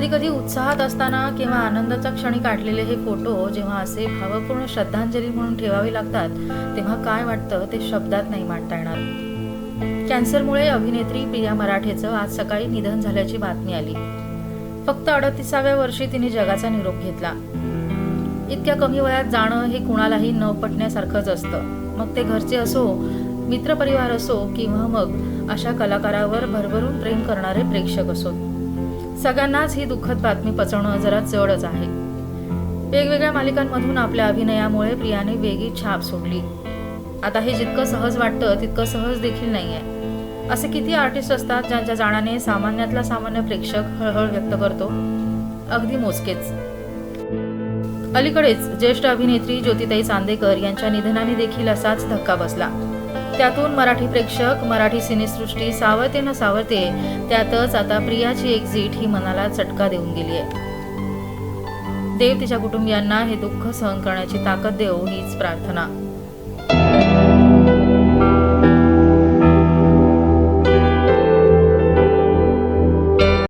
कधी कधी उत्साहात असताना किंवा आनंदाच्या क्षणी काढलेले हे फोटो जेव्हा असे भावपूर्ण श्रद्धांजली म्हणून ठेवावे लागतात, तेव्हा काय वाटतं ते शब्दात नाही मांडता येणार. कॅन्सरमुळे अभिनेत्री प्रिया मराठेचं आज सकाळी निधन झाल्याची बातमी आली. फक्त 38व्या वर्षी तिने जगाचा निरोप घेतला. इतक्या कमी वयात जाणं हे कुणालाही न पटण्यासारखंच असतं. मग ते घरचे असो, मित्रपरिवार असो किंवा मग अशा कलाकारावर भरभरून प्रेम करणारे प्रेक्षक असोत. सगळ्यांनाच ही दुःखद बातमी पचवणं जरा जडच आहे. वेगवेगळ्या मालिकांमधून आपल्या अभिनयामुळे प्रियाने वेगळी छाप सोडली. आता हे जितकं सहज वाटतं तितकं सहज देखील नाहीये. असे किती आर्टिस्ट असतात ज्यांच्या जाण्याने सामान्यातला सामान्य प्रेक्षक हळहळ व्यक्त करतो. अगदी मोजकेच. अलीकडेच ज्येष्ठ अभिनेत्री ज्योतिताई चांदेकर यांच्या निधनाने देखील असाच धक्का बसला. त्यातून मराठी प्रेक्षक, मराठी सिनेसृष्टी सावरते न सावरते, त्यातच आता प्रियाची एक्झिट ही मनाला चटका देऊन गेली आहे. देव तिच्या कुटुंबियांना हे दुःख सहन करण्याची ताकद देवो हीच प्रार्थना.